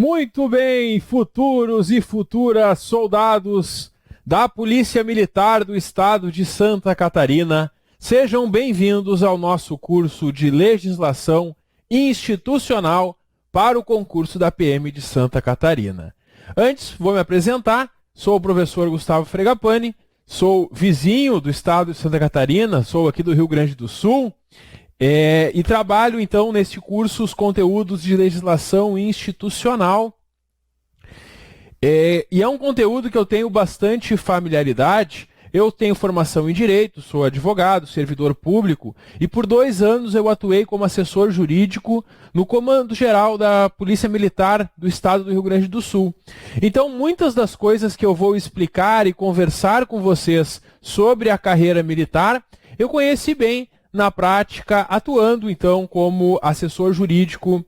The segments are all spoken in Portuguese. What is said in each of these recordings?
Muito bem, futuros e futuras soldados da Polícia Militar do Estado de Santa Catarina, sejam bem-vindos ao nosso curso de Legislação Institucional para o concurso da PM de Santa Catarina. Antes, vou me apresentar, sou o professor Gustavo Fregapani, sou vizinho do Estado de Santa Catarina, sou aqui do Rio Grande do Sul, e trabalho, então, neste curso os conteúdos de legislação institucional. E é um conteúdo que eu tenho bastante familiaridade. Eu tenho formação em Direito, sou advogado, servidor público, e por 2 anos eu atuei como assessor jurídico no Comando Geral da Polícia Militar do Estado do Rio Grande do Sul. Então, muitas das coisas que eu vou explicar e conversar com vocês sobre a carreira militar, eu conheci bem na prática, atuando então como assessor jurídico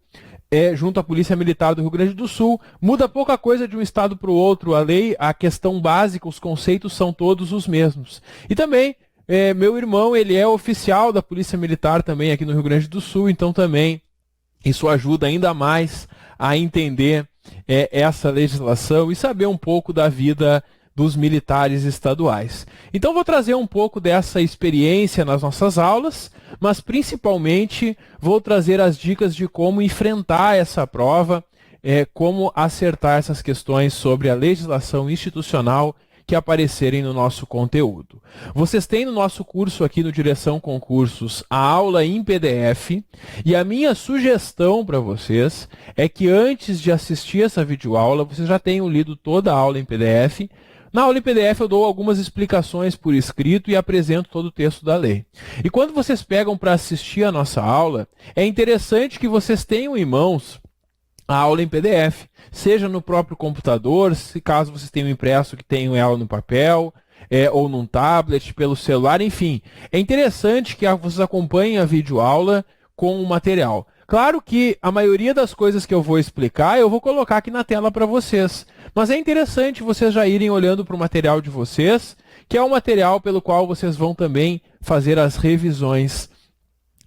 junto à Polícia Militar do Rio Grande do Sul. Muda pouca coisa de um estado para o outro, a lei, a questão básica, os conceitos são todos os mesmos. E também, meu irmão, ele é oficial da Polícia Militar também aqui no Rio Grande do Sul, então também isso ajuda ainda mais a entender essa legislação e saber um pouco da vida dos militares estaduais. Então vou trazer um pouco dessa experiência nas nossas aulas, mas principalmente vou trazer as dicas de como enfrentar essa prova, como acertar essas questões sobre a legislação institucional que aparecerem no nosso conteúdo. Vocês têm no nosso curso aqui no Direção Concursos a aula em PDF, e a minha sugestão para vocês é que antes de assistir essa videoaula, vocês já tenham lido toda a aula em PDF. Na aula em PDF eu dou algumas explicações por escrito e apresento todo o texto da lei. E quando vocês pegam para assistir a nossa aula, é interessante que vocês tenham em mãos a aula em PDF, seja no próprio computador, se caso vocês tenham impresso que tenham ela no papel, ou num tablet, pelo celular, enfim. É interessante que vocês acompanhem a videoaula com o material. Claro que a maioria das coisas que eu vou explicar, eu vou colocar aqui na tela para vocês. Mas é interessante vocês já irem olhando para o material de vocês, que é um material pelo qual vocês vão também fazer as revisões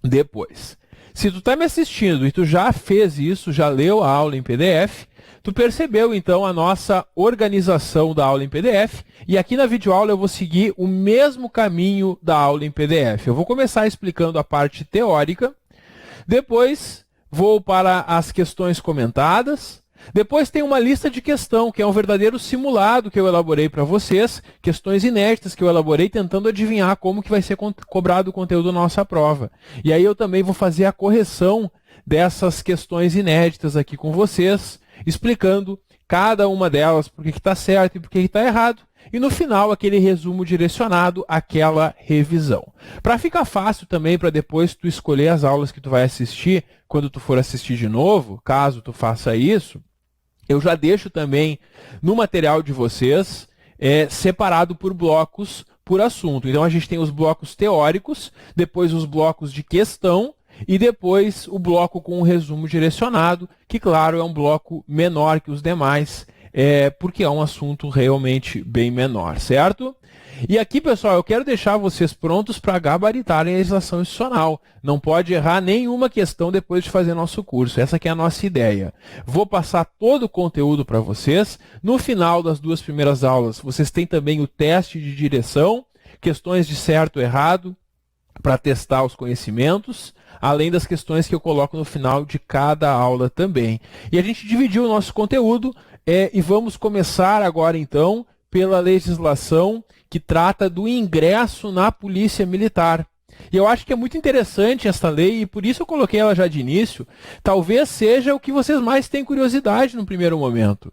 depois. Se tu está me assistindo e tu já fez isso, já leu a aula em PDF, tu percebeu então a nossa organização da aula em PDF, e aqui na videoaula eu vou seguir o mesmo caminho da aula em PDF. Eu vou começar explicando a parte teórica, depois vou para as questões comentadas, depois tem uma lista de questão, que é um verdadeiro simulado que eu elaborei para vocês, questões inéditas que eu elaborei tentando adivinhar como que vai ser cobrado o conteúdo da nossa prova. E aí eu também vou fazer a correção dessas questões inéditas aqui com vocês, explicando cada uma delas, por que está certo e por que está errado. E no final, aquele resumo direcionado àquela revisão. Para ficar fácil também, para depois tu escolher as aulas que tu vai assistir, quando tu for assistir de novo, caso tu faça isso, eu já deixo também no material de vocês, separado por blocos, por assunto. Então a gente tem os blocos teóricos, depois os blocos de questão, e depois o bloco com o resumo direcionado, que claro é um bloco menor que os demais, porque é um assunto realmente bem menor, certo? E aqui, pessoal, eu quero deixar vocês prontos para gabaritarem a legislação institucional. Não pode errar nenhuma questão depois de fazer nosso curso. Essa aqui é a nossa ideia. Vou passar todo o conteúdo para vocês. No final das 2 primeiras aulas, vocês têm também o teste de direção, questões de certo e errado, para testar os conhecimentos, além das questões que eu coloco no final de cada aula também. E a gente dividiu o nosso conteúdo e vamos começar agora, então, pela legislação que trata do ingresso na Polícia Militar. E eu acho que é muito interessante esta lei, e por isso eu coloquei ela já de início. Talvez seja o que vocês mais têm curiosidade no primeiro momento.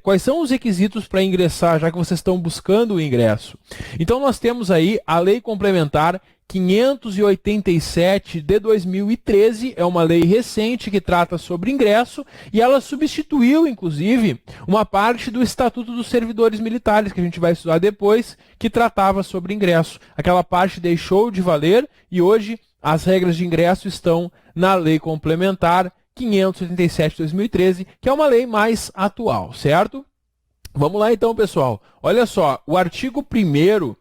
Quais são os requisitos para ingressar, já que vocês estão buscando o ingresso? Então nós temos aí a Lei Complementar 587 de 2013, é uma lei recente que trata sobre ingresso, e ela substituiu, inclusive, uma parte do Estatuto dos Servidores Militares, que a gente vai estudar depois, que tratava sobre ingresso. Aquela parte deixou de valer e hoje as regras de ingresso estão na Lei Complementar 587 de 2013, que é uma lei mais atual, certo? Vamos lá então, pessoal. Olha só, o artigo 1º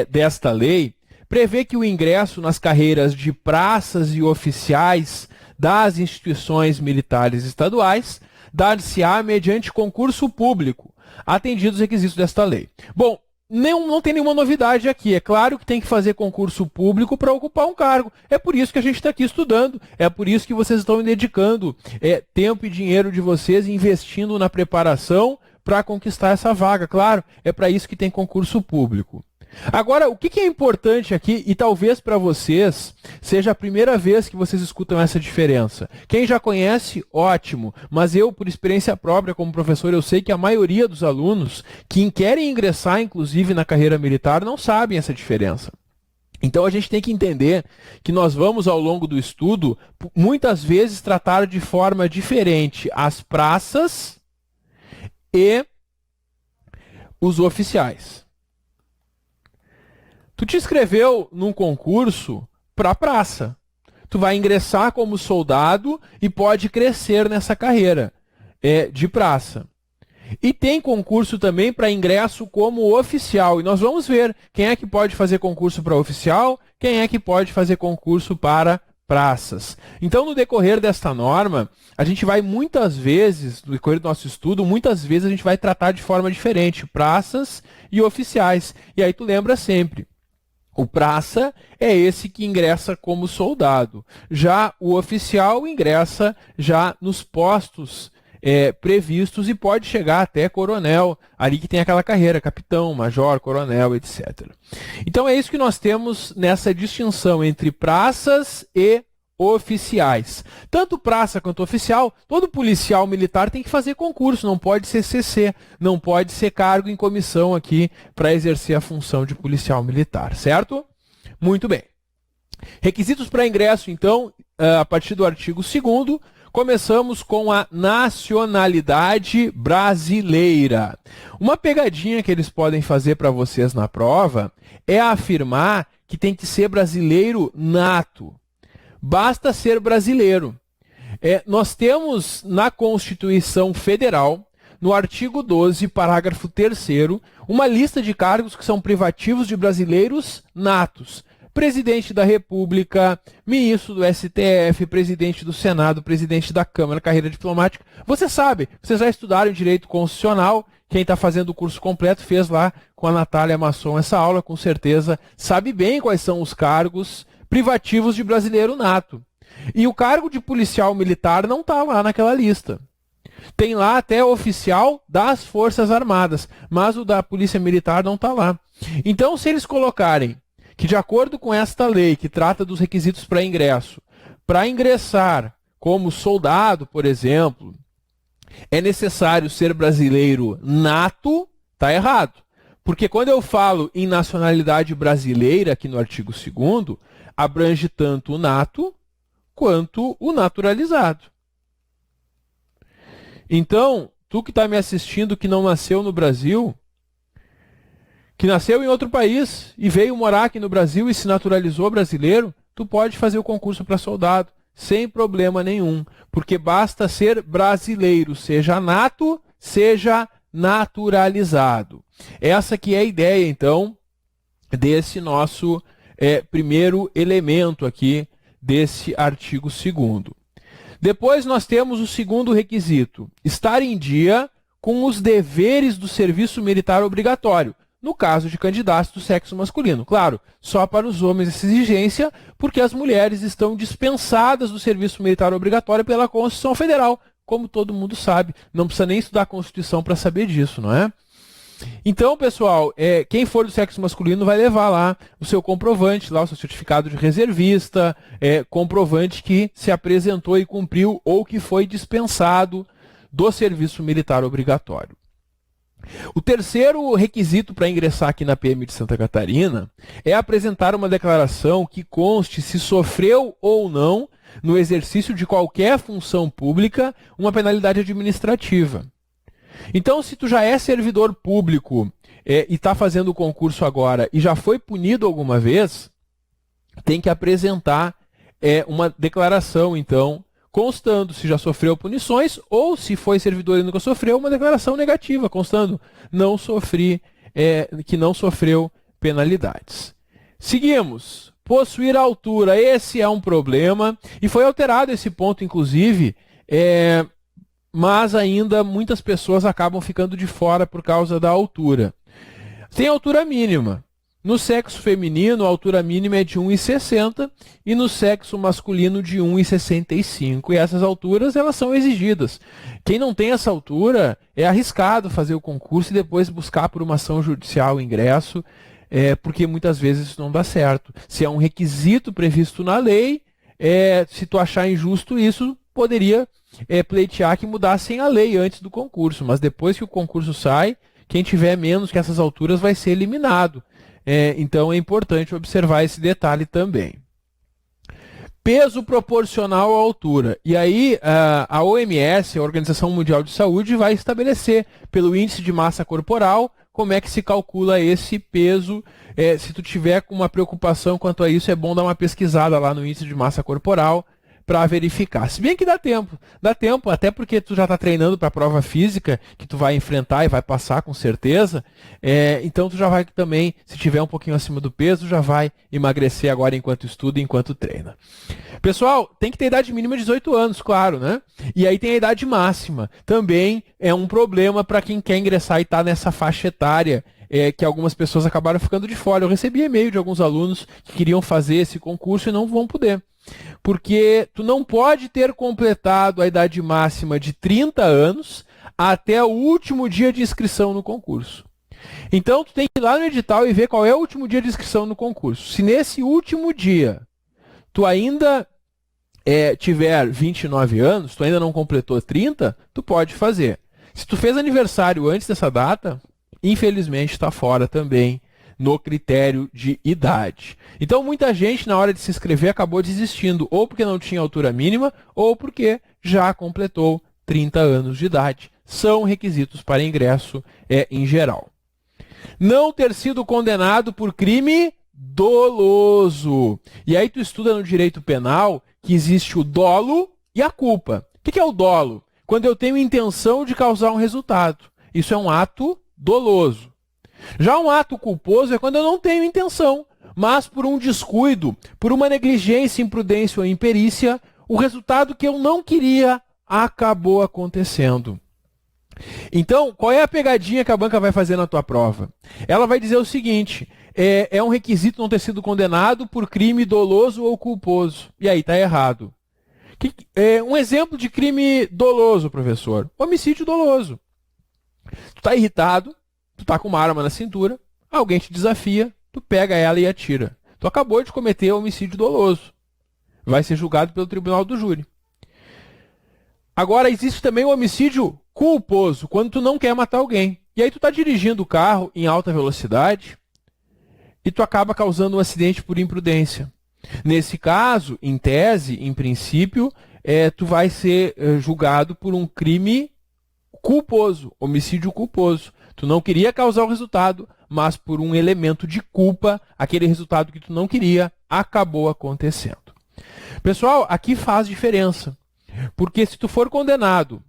desta lei prevê que o ingresso nas carreiras de praças e oficiais das instituições militares estaduais dar-se-á mediante concurso público, atendidos os requisitos desta lei. Bom, não tem nenhuma novidade aqui. É claro que tem que fazer concurso público para ocupar um cargo. É por isso que a gente está aqui estudando. É por isso que vocês estão dedicando tempo e dinheiro de vocês, investindo na preparação para conquistar essa vaga. Claro, é para isso que tem concurso público. Agora, o que é importante aqui, e talvez para vocês seja a primeira vez que vocês escutam essa diferença. Quem já conhece, ótimo, mas eu, por experiência própria como professor, eu sei que a maioria dos alunos que querem ingressar, inclusive, na carreira militar, não sabem essa diferença. Então, a gente tem que entender que nós vamos, ao longo do estudo, muitas vezes tratar de forma diferente as praças e os oficiais. Tu te inscreveu num concurso para praça. Tu vai ingressar como soldado e pode crescer nessa carreira de praça. E tem concurso também para ingresso como oficial. E nós vamos ver quem é que pode fazer concurso para oficial, quem é que pode fazer concurso para praças. Então, no decorrer desta norma, a gente vai muitas vezes, no decorrer do nosso estudo, muitas vezes a gente vai tratar de forma diferente, praças e oficiais. E aí tu lembra sempre. O praça é esse que ingressa como soldado. Já o oficial ingressa já nos postos previstos e pode chegar até coronel, ali que tem aquela carreira, capitão, major, coronel, etc. Então é isso que nós temos nessa distinção entre praças e oficiais. Tanto praça quanto oficial, todo policial militar tem que fazer concurso, não pode ser CC, não pode ser cargo em comissão aqui para exercer a função de policial militar, certo? Muito bem. Requisitos para ingresso, então, a partir do artigo 2º, começamos com a nacionalidade brasileira. Uma pegadinha que eles podem fazer para vocês na prova é afirmar que tem que ser brasileiro nato. Basta ser brasileiro. Nós temos na Constituição Federal, no artigo 12, parágrafo 3º, uma lista de cargos que são privativos de brasileiros natos. Presidente da República, ministro do STF, presidente do Senado, presidente da Câmara, carreira diplomática. Você sabe, vocês já estudaram Direito Constitucional, quem está fazendo o curso completo fez lá com a Natália Masson essa aula, com certeza sabe bem quais são os cargos privativos de brasileiro nato. E o cargo de policial militar não está lá naquela lista. Tem lá até oficial das Forças Armadas, mas o da Polícia Militar não está lá. Então, se eles colocarem que, de acordo com esta lei, que trata dos requisitos para ingresso, para ingressar como soldado, por exemplo, é necessário ser brasileiro nato, está errado. Porque quando eu falo em nacionalidade brasileira, aqui no artigo 2º, abrange tanto o nato quanto o naturalizado. Então, tu que está me assistindo, que não nasceu no Brasil, que nasceu em outro país e veio morar aqui no Brasil e se naturalizou brasileiro, tu pode fazer o concurso para soldado, sem problema nenhum, porque basta ser brasileiro, seja nato, seja naturalizado. Essa que é a ideia, então, desse nosso primeiro elemento aqui, desse artigo 2º. Depois nós temos o segundo requisito, estar em dia com os deveres do serviço militar obrigatório, no caso de candidatos do sexo masculino. Claro, só para os homens essa exigência, porque as mulheres estão dispensadas do serviço militar obrigatório pela Constituição Federal, como todo mundo sabe. Não precisa nem estudar a Constituição para saber disso, não é? Então, pessoal, quem for do sexo masculino vai levar lá o seu comprovante, lá o seu certificado de reservista, comprovante que se apresentou e cumpriu ou que foi dispensado do serviço militar obrigatório. O terceiro requisito para ingressar aqui na PM de Santa Catarina é apresentar uma declaração que conste se sofreu ou não, no exercício de qualquer função pública, uma penalidade administrativa. Então, se tu já é servidor público e está fazendo o concurso agora e já foi punido alguma vez, tem que apresentar uma declaração, então, constando se já sofreu punições ou, se foi servidor e nunca sofreu, uma declaração negativa, constando que não sofreu penalidades. Seguimos. Possuir altura, esse é um problema, e foi alterado esse ponto, inclusive, mas ainda muitas pessoas acabam ficando de fora por causa da altura. Tem altura mínima. No sexo feminino, a altura mínima é de 1,60 e no sexo masculino de 1,65. E essas alturas, elas são exigidas. Quem não tem essa altura, é arriscado fazer o concurso e depois buscar por uma ação judicial o ingresso, porque muitas vezes isso não dá certo. Se é um requisito previsto na lei, se tu achar injusto isso, poderia pleitear que mudassem a lei antes do concurso. Mas depois que o concurso sai, quem tiver menos que essas alturas vai ser eliminado. Então é importante observar esse detalhe também. Peso proporcional à altura. E aí a OMS, a Organização Mundial de Saúde, vai estabelecer pelo índice de massa corporal como é que se calcula esse peso. Se tu tiver com uma preocupação quanto a isso, é bom dar uma pesquisada lá no índice de massa corporal para verificar. Se bem que dá tempo, até porque tu já está treinando para a prova física, que tu vai enfrentar e vai passar com certeza, então tu já vai também, se tiver um pouquinho acima do peso, já vai emagrecer agora enquanto estuda e enquanto treina. Pessoal, tem que ter idade mínima de 18 anos, claro, né? E aí tem a idade máxima. Também é um problema para quem quer ingressar e está nessa faixa etária, que algumas pessoas acabaram ficando de fora. Eu recebi e-mail de alguns alunos que queriam fazer esse concurso e não vão poder. Porque tu não pode ter completado a idade máxima de 30 anos até o último dia de inscrição no concurso. Então, tu tem que ir lá no edital e ver qual é o último dia de inscrição no concurso. Se nesse último dia tu ainda tiver 29 anos, tu ainda não completou 30, tu pode fazer. Se tu fez aniversário antes dessa data, infelizmente está fora também no critério de idade. Então, muita gente, na hora de se inscrever, acabou desistindo, ou porque não tinha altura mínima, ou porque já completou 30 anos de idade. São requisitos para ingresso em geral. Não ter sido condenado por crime doloso. E aí tu estuda no direito penal que existe o dolo e a culpa. O que é o dolo? Quando eu tenho intenção de causar um resultado. Isso é um ato doloso. Já um ato culposo é quando eu não tenho intenção, mas por um descuido, por uma negligência, imprudência ou imperícia, o resultado que eu não queria acabou acontecendo. Então, qual é a pegadinha que a banca vai fazer na tua prova? Ela vai dizer o seguinte: é um requisito não ter sido condenado por crime doloso ou culposo. E aí está errado. Um exemplo de crime doloso, professor: homicídio doloso. Tu está irritado, tu está com uma arma na cintura, alguém te desafia, tu pega ela e atira. Tu acabou de cometer homicídio doloso. Vai ser julgado pelo tribunal do júri. Agora, existe também o homicídio culposo, quando tu não quer matar alguém. E aí tu está dirigindo o carro em alta velocidade e tu acaba causando um acidente por imprudência. Nesse caso, em tese, em princípio, tu vai ser julgado por um crime culposo, homicídio culposo. Tu não queria causar o resultado, mas por um elemento de culpa, aquele resultado que tu não queria acabou acontecendo. Pessoal, aqui faz diferença. Porque se tu for condenado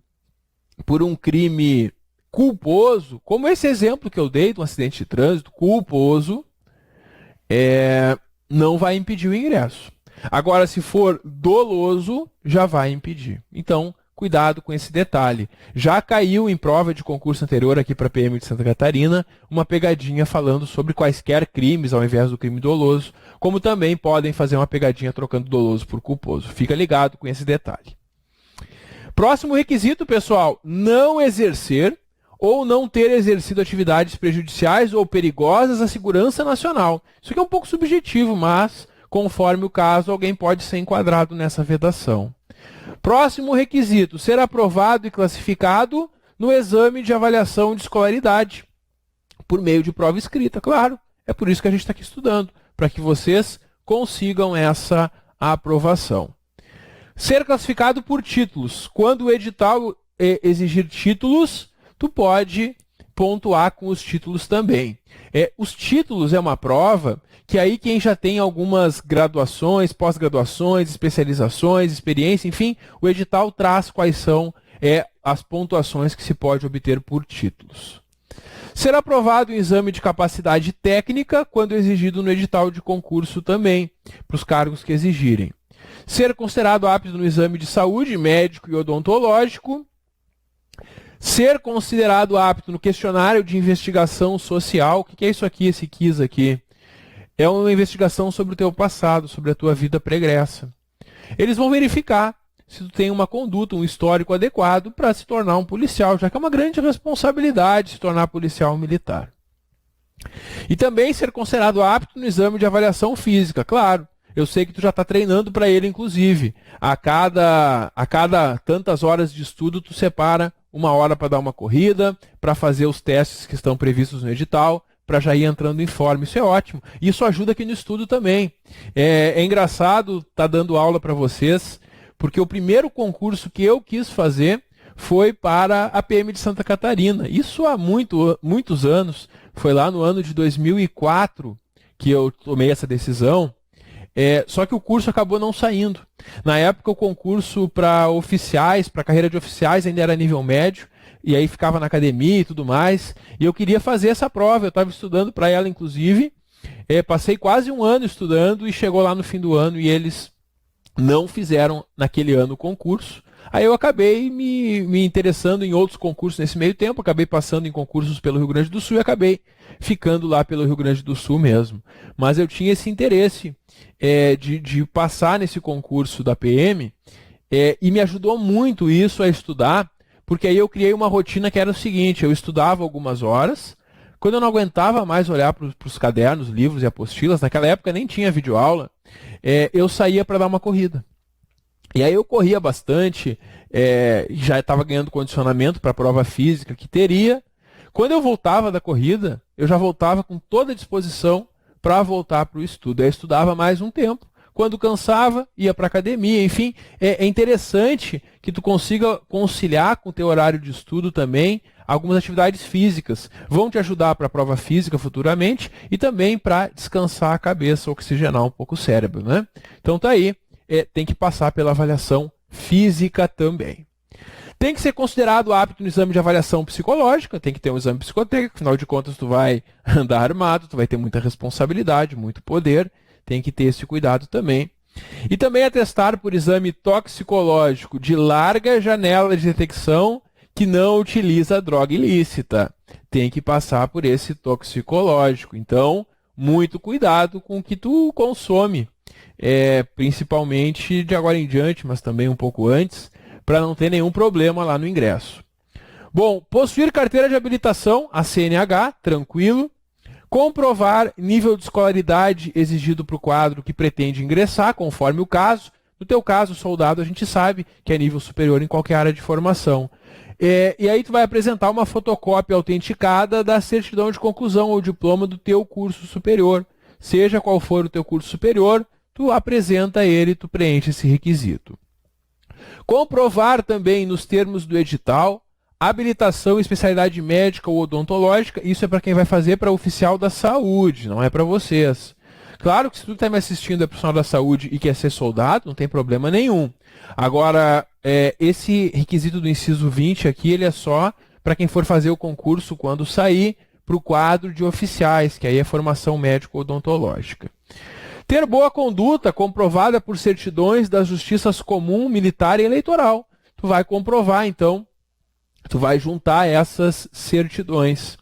por um crime culposo, como esse exemplo que eu dei de um acidente de trânsito culposo, não vai impedir o ingresso. Agora, se for doloso, já vai impedir. Então, cuidado com esse detalhe. Já caiu em prova de concurso anterior aqui para a PM de Santa Catarina uma pegadinha falando sobre quaisquer crimes ao invés do crime doloso, como também podem fazer uma pegadinha trocando doloso por culposo. Fica ligado com esse detalhe. Próximo requisito, pessoal: não exercer ou não ter exercido atividades prejudiciais ou perigosas à segurança nacional. Isso aqui é um pouco subjetivo, mas, conforme o caso, alguém pode ser enquadrado nessa vedação. Próximo requisito: ser aprovado e classificado no exame de avaliação de escolaridade, por meio de prova escrita, claro. É por isso que a gente está aqui estudando, para que vocês consigam essa aprovação. Ser classificado por títulos. Quando o edital exigir títulos, tu pode pontuar com os títulos também. Os títulos é uma prova que aí quem já tem algumas graduações, pós-graduações, especializações, experiência, enfim, o edital traz quais são as pontuações que se pode obter por títulos. Ser aprovado em exame de capacidade técnica quando exigido no edital de concurso também, para os cargos que exigirem. Ser considerado apto no exame de saúde, médico e odontológico. Ser considerado apto no questionário de investigação social. O que é isso aqui, esse quiz aqui? É uma investigação sobre o teu passado, sobre a tua vida pregressa. Eles vão verificar se tu tem uma conduta, um histórico adequado para se tornar um policial, já que é uma grande responsabilidade se tornar policial militar. E também ser considerado apto no exame de avaliação física, claro. Eu sei que tu já está treinando para ele, inclusive. A cada tantas horas de estudo, tu separa 1 hora para dar uma corrida, para fazer os testes que estão previstos no edital, para já ir entrando em forma. Isso é ótimo. Isso ajuda aqui no estudo também. É engraçado estar dando aula para vocês, porque o primeiro concurso que eu quis fazer foi para a PM de Santa Catarina. Isso há muitos anos. Foi lá no ano de 2004 que eu tomei essa decisão. Só que o curso acabou não saindo. Na época, o concurso para oficiais, para a carreira de oficiais, ainda era nível médio, e aí ficava na academia e tudo mais. E eu queria fazer essa prova, eu estava estudando para ela, inclusive. Passei quase 1 ano estudando e chegou lá no fim do ano e eles não fizeram naquele ano o concurso. Aí eu acabei me interessando em outros concursos nesse meio tempo, acabei passando em concursos pelo Rio Grande do Sul e acabei ficando lá pelo Rio Grande do Sul mesmo. Mas eu tinha esse interesse de passar nesse concurso da PM e me ajudou muito isso a estudar, porque aí eu criei uma rotina que era o seguinte: eu estudava algumas horas, quando eu não aguentava mais olhar para os cadernos, livros e apostilas, naquela época nem tinha videoaula, eu saía para dar uma corrida. E aí eu corria bastante, já estava ganhando condicionamento para a prova física que teria. Quando eu voltava da corrida, eu já voltava com toda a disposição para voltar para o estudo. Eu estudava mais um tempo. Quando cansava, ia para a academia. Enfim, é interessante que tu consiga conciliar com o teu horário de estudo também algumas atividades físicas. Vão te ajudar para a prova física futuramente e também para descansar a cabeça, oxigenar um pouco o cérebro, né? Então tá aí. Tem que passar pela avaliação física também. Tem que ser considerado apto no exame de avaliação psicológica, tem que ter um exame psicotécnico, afinal de contas tu vai andar armado, tu vai ter muita responsabilidade, muito poder, tem que ter esse cuidado também. E também atestar por exame toxicológico de larga janela de detecção que não utiliza droga ilícita. Tem que passar por esse toxicológico. Então, muito cuidado com o que tu consome. Principalmente de agora em diante, mas também um pouco antes, para não ter nenhum problema lá no ingresso. Bom, possuir carteira de habilitação, a CNH, tranquilo. Comprovar nível de escolaridade exigido para o quadro que pretende ingressar, conforme o caso. No teu caso, soldado, a gente sabe que é nível superior em qualquer área de formação. E aí tu vai apresentar uma fotocópia autenticada da certidão de conclusão ou diploma do teu curso superior. Seja qual for o teu curso superior, tu apresenta ele, tu preenche esse requisito. Comprovar também nos termos do edital habilitação em especialidade médica ou odontológica. Isso é para quem vai fazer para oficial da saúde, não é para vocês. Claro que se tu está me assistindo é profissional da saúde e quer ser soldado, não tem problema nenhum. Agora, esse requisito do inciso 20 aqui, ele é só para quem for fazer o concurso quando sair para o quadro de oficiais, que aí é formação médico-odontológica. Ter boa conduta comprovada por certidões das justiças comum, militar e eleitoral. Tu vai comprovar, então, tu vai juntar essas certidões.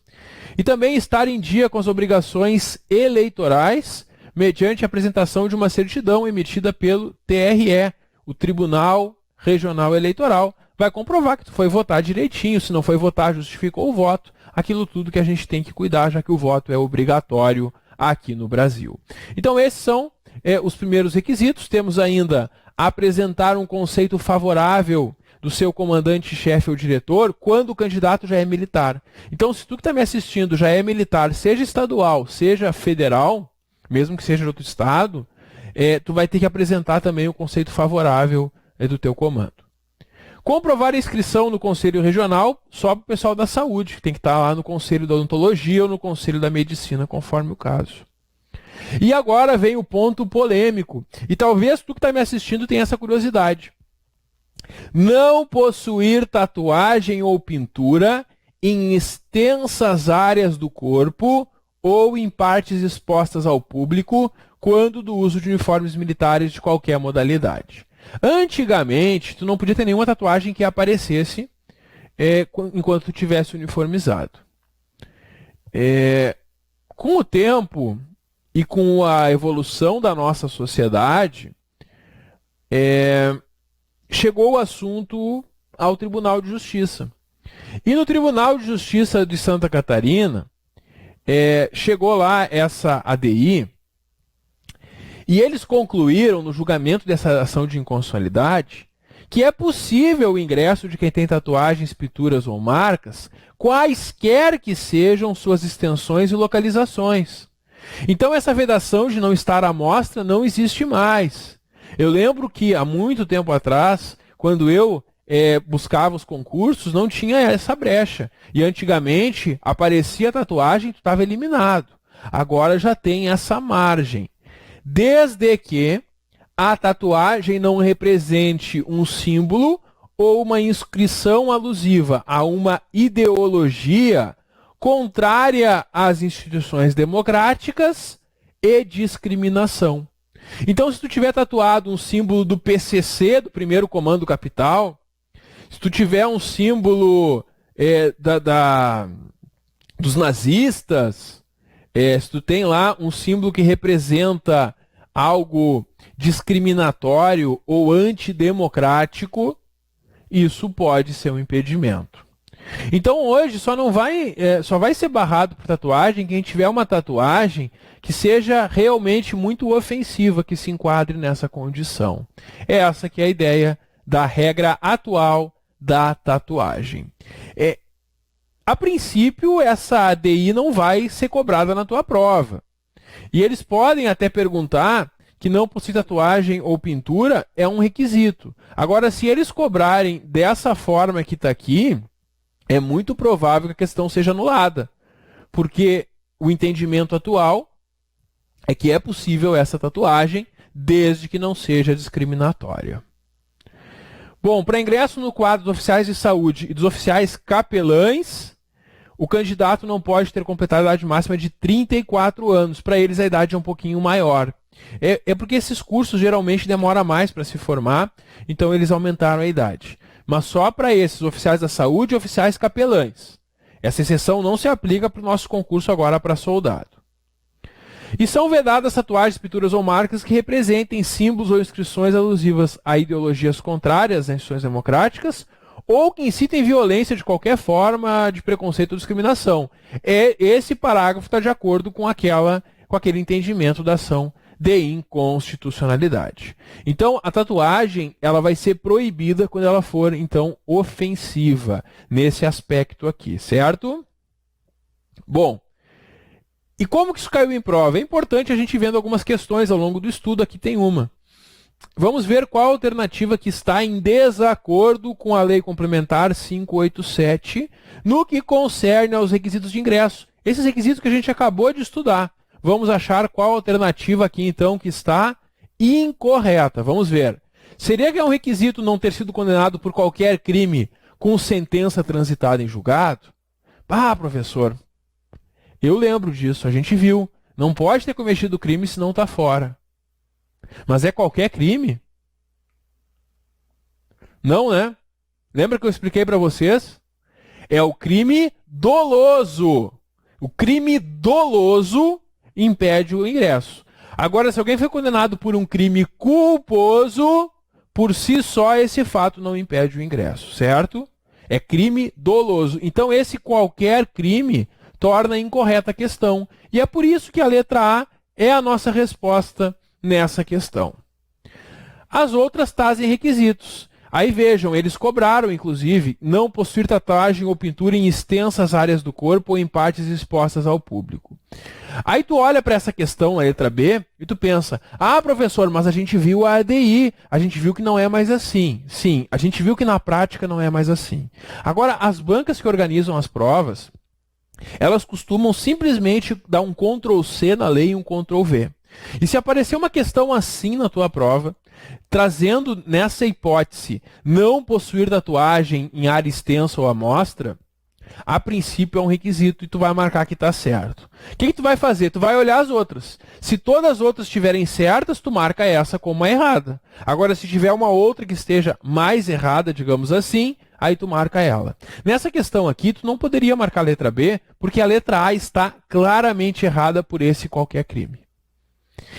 E também estar em dia com as obrigações eleitorais, mediante a apresentação de uma certidão emitida pelo TRE, o Tribunal Regional Eleitoral. Vai comprovar que tu foi votar direitinho, se não foi votar, justificou o voto. Aquilo tudo que a gente tem que cuidar, já que o voto é obrigatório aqui no Brasil. Então esses são os primeiros requisitos. Temos ainda apresentar um conceito favorável do seu comandante-chefe ou diretor quando o candidato já é militar. Então, se tu que está me assistindo já é militar, seja estadual, seja federal, mesmo que seja de outro estado, tu vai ter que apresentar também o conceito favorável do teu comando. Comprovar a inscrição no Conselho Regional só para o pessoal da saúde, que tem que estar lá no Conselho da Odontologia ou no Conselho da Medicina, conforme o caso. E agora vem o ponto polêmico. E talvez tu que está me assistindo tenha essa curiosidade. Não possuir tatuagem ou pintura em extensas áreas do corpo ou em partes expostas ao público quando do uso de uniformes militares de qualquer modalidade. Antigamente, tu não podia ter nenhuma tatuagem que aparecesse enquanto tu tivesse uniformizado. Com o tempo e com a evolução da nossa sociedade, chegou o assunto ao Tribunal de Justiça. E no Tribunal de Justiça de Santa Catarina, chegou lá essa ADI, e eles concluíram no julgamento dessa ação de inconstitucionalidade que é possível o ingresso de quem tem tatuagens, pinturas ou marcas, quaisquer que sejam suas extensões e localizações. Então essa vedação de não estar à mostra não existe mais. Eu lembro que há muito tempo atrás, quando eu buscava os concursos, não tinha essa brecha. E antigamente aparecia a tatuagem, tu estava eliminado. Agora já tem essa margem. Desde que a tatuagem não represente um símbolo ou uma inscrição alusiva a uma ideologia contrária às instituições democráticas e discriminação. Então, se tu tiver tatuado um símbolo do PCC, do Primeiro Comando Capital, se tu tiver um símbolo dos nazistas, se tu tem lá um símbolo que representa algo discriminatório ou antidemocrático, isso pode ser um impedimento. Então hoje só vai ser barrado por tatuagem quem tiver uma tatuagem que seja realmente muito ofensiva, que se enquadre nessa condição. Essa que é a ideia da regra atual da tatuagem. A princípio, essa ADI não vai ser cobrada na tua prova. E eles podem até perguntar que não possui tatuagem ou pintura é um requisito. Agora, se eles cobrarem dessa forma que está aqui, é muito provável que a questão seja anulada. Porque o entendimento atual é que é possível essa tatuagem, desde que não seja discriminatória. Bom, para ingresso no quadro dos oficiais de saúde e dos oficiais capelães, o candidato não pode ter completado a idade máxima de 34 anos. Para eles, a idade é um pouquinho maior. É porque esses cursos geralmente demoram mais para se formar, então eles aumentaram a idade. Mas só para esses oficiais da saúde e oficiais capelães. Essa exceção não se aplica para o nosso concurso agora para soldado. E são vedadas tatuagens, pinturas ou marcas que representem símbolos ou inscrições alusivas a ideologias contrárias às instituições democráticas ou que incitem violência de qualquer forma de preconceito ou discriminação. Esse parágrafo está de acordo com aquele entendimento da ação de inconstitucionalidade. Então, a tatuagem ela vai ser proibida quando ela for, então, ofensiva nesse aspecto aqui, certo? Bom, e como que isso caiu em prova? É importante a gente ir vendo algumas questões ao longo do estudo, aqui tem uma. Vamos ver qual a alternativa que está em desacordo com a Lei Complementar 587 no que concerne aos requisitos de ingresso. Esses requisitos que a gente acabou de estudar. Vamos achar qual a alternativa aqui, então, que está incorreta. Vamos ver. Seria que é um requisito não ter sido condenado por qualquer crime com sentença transitada em julgado? Ah, professor, eu lembro disso, a gente viu. Não pode ter cometido crime se não está fora. Mas é qualquer crime? Não, né? Lembra que eu expliquei para vocês? É o crime doloso. O crime doloso impede o ingresso. Agora, se alguém foi condenado por um crime culposo, por si só esse fato não impede o ingresso, certo? É crime doloso. Então, esse qualquer crime torna incorreta a questão. E é por isso que a letra A é a nossa resposta nessa questão. As outras trazem requisitos. Aí vejam, eles cobraram, inclusive, não possuir tatuagem ou pintura em extensas áreas do corpo ou em partes expostas ao público. Aí tu olha para essa questão, a letra B, e tu pensa, ah, professor, mas a gente viu a ADI, a gente viu que não é mais assim. Sim, a gente viu que na prática não é mais assim. Agora, as bancas que organizam as provas, elas costumam simplesmente dar um Ctrl+C na lei e um Ctrl+V. E se aparecer uma questão assim na tua prova, trazendo nessa hipótese não possuir tatuagem em área extensa ou amostra, a princípio é um requisito e tu vai marcar que está certo. O que tu vai fazer? Tu vai olhar as outras. Se todas as outras estiverem certas, tu marca essa como a errada. Agora, se tiver uma outra que esteja mais errada, digamos assim, aí tu marca ela. Nessa questão aqui, tu não poderia marcar a letra B, porque a letra A está claramente errada por esse qualquer crime.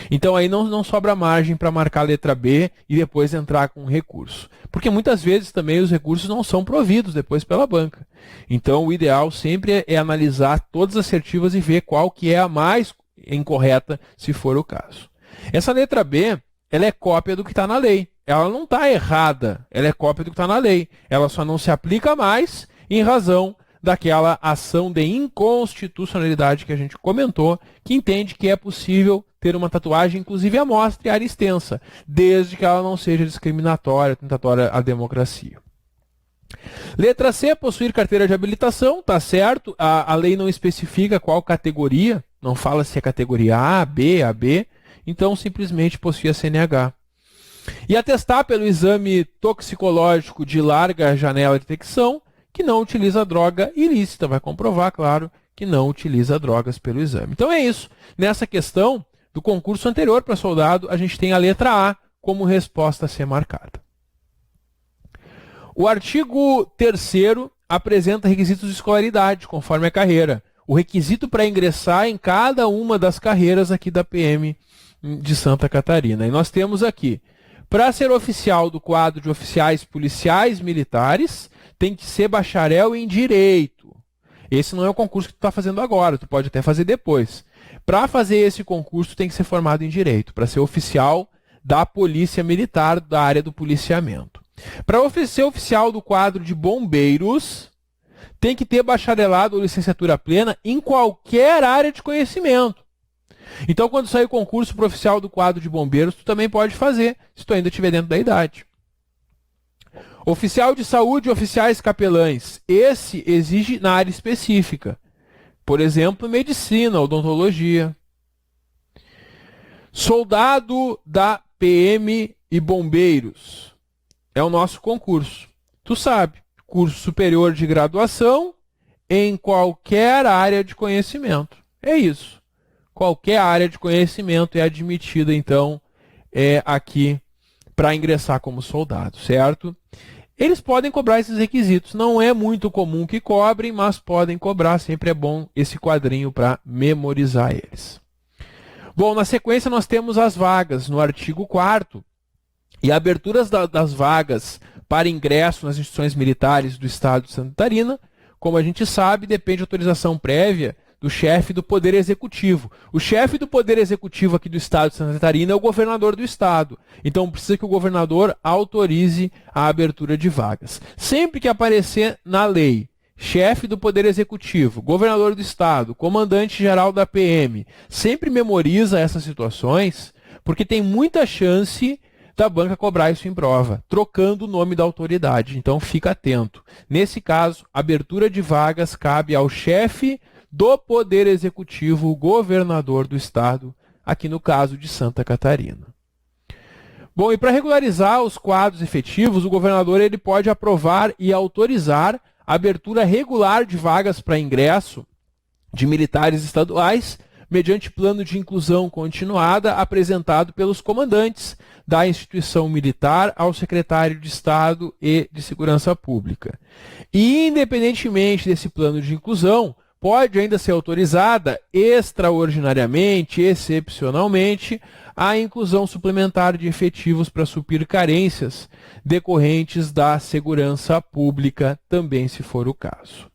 Então aí não sobra margem para marcar a letra B e depois entrar com um recurso. Porque muitas vezes também os recursos não são providos depois pela banca. Então o ideal sempre é analisar todas as assertivas e ver qual que é a mais incorreta, se for o caso. Essa letra B, ela é cópia do que está na lei. Ela não está errada, ela é cópia do que está na lei. Ela só não se aplica mais em razão daquela ação de inconstitucionalidade que a gente comentou, que entende que é possível ter uma tatuagem, inclusive à mostra e área extensa, desde que ela não seja discriminatória, tentatória à democracia. Letra C, possuir carteira de habilitação, tá certo, a lei não especifica qual categoria, não fala se é categoria A, B, AB, então simplesmente possui a CNH. E atestar pelo exame toxicológico de larga janela de detecção que não utiliza droga ilícita, vai comprovar, claro, que não utiliza drogas pelo exame. Então é isso, nessa questão do concurso anterior para soldado, a gente tem a letra A como resposta a ser marcada. O artigo 3º apresenta requisitos de escolaridade, conforme a carreira. O requisito para ingressar em cada uma das carreiras aqui da PM de Santa Catarina. E nós temos aqui, para ser oficial do quadro de oficiais policiais militares, tem que ser bacharel em Direito. Esse não é o concurso que tu está fazendo agora, tu pode até fazer depois. Para fazer esse concurso, tem que ser formado em Direito, para ser oficial da Polícia Militar, da área do policiamento. Para ser oficial do quadro de bombeiros, tem que ter bacharelado ou licenciatura plena em qualquer área de conhecimento. Então, quando sair o concurso para oficial do quadro de bombeiros, tu também pode fazer, se tu ainda estiver dentro da idade. Oficial de saúde e oficiais capelães. Esse exige na área específica. Por exemplo, medicina, odontologia. Soldado da PM e bombeiros. É o nosso concurso. Tu sabe, curso superior de graduação em qualquer área de conhecimento. É isso. Qualquer área de conhecimento é admitida, então, aqui para ingressar como soldado, certo? Eles podem cobrar esses requisitos. Não é muito comum que cobrem, mas podem cobrar. Sempre é bom esse quadrinho para memorizar eles. Bom, na sequência nós temos as vagas no artigo 4º. E aberturas das vagas para ingresso nas instituições militares do Estado de Santa Catarina, como a gente sabe, depende de autorização prévia do chefe do Poder Executivo. O chefe do Poder Executivo aqui do Estado de Santa Catarina é o governador do Estado. Então precisa que o governador autorize a abertura de vagas. Sempre que aparecer na lei, chefe do Poder Executivo, governador do Estado, comandante-geral da PM, sempre memoriza essas situações, porque tem muita chance da banca cobrar isso em prova, trocando o nome da autoridade. Então fica atento. Nesse caso, abertura de vagas cabe ao chefe do Poder Executivo, o governador do Estado, aqui no caso de Santa Catarina. Bom, e para regularizar os quadros efetivos, o governador ele pode aprovar e autorizar a abertura regular de vagas para ingresso de militares estaduais, mediante plano de inclusão continuada apresentado pelos comandantes da instituição militar ao secretário de Estado e de Segurança Pública. E, independentemente desse plano de inclusão, pode ainda ser autorizada extraordinariamente, excepcionalmente, a inclusão suplementar de efetivos para suprir carências decorrentes da segurança pública, também se for o caso.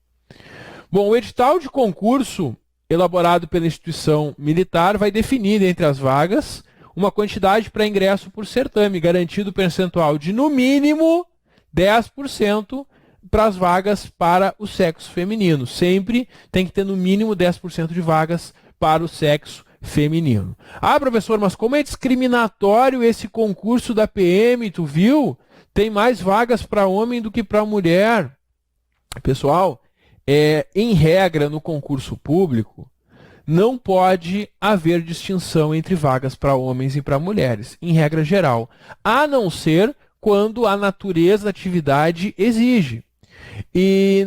Bom, o edital de concurso elaborado pela instituição militar vai definir, entre as vagas, uma quantidade para ingresso por certame, garantido percentual de, no mínimo, 10% para as vagas para o sexo feminino. Sempre tem que ter, no mínimo, 10% de vagas para o sexo feminino. Ah, professor, mas como é discriminatório esse concurso da PM, tu viu? Tem mais vagas para homem do que para mulher. Pessoal, em regra, no concurso público, não pode haver distinção entre vagas para homens e para mulheres, em regra geral, a não ser quando a natureza da atividade exige. E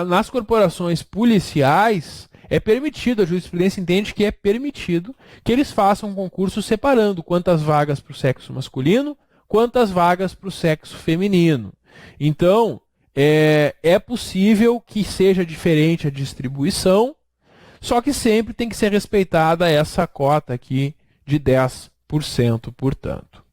nas corporações policiais, é permitido, a jurisprudência entende que é permitido que eles façam um concurso separando quantas vagas para o sexo masculino, quantas vagas para o sexo feminino. Então, É possível que seja diferente a distribuição, só que sempre tem que ser respeitada essa cota aqui de 10%, portanto.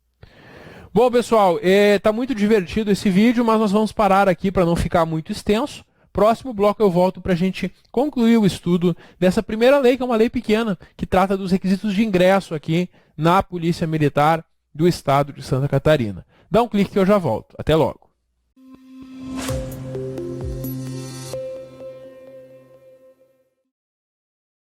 Bom, pessoal, tá muito divertido esse vídeo, mas nós vamos parar aqui para não ficar muito extenso. Próximo bloco eu volto para a gente concluir o estudo dessa primeira lei, que é uma lei pequena, que trata dos requisitos de ingresso aqui na Polícia Militar do Estado de Santa Catarina. Dá um clique que eu já volto. Até logo.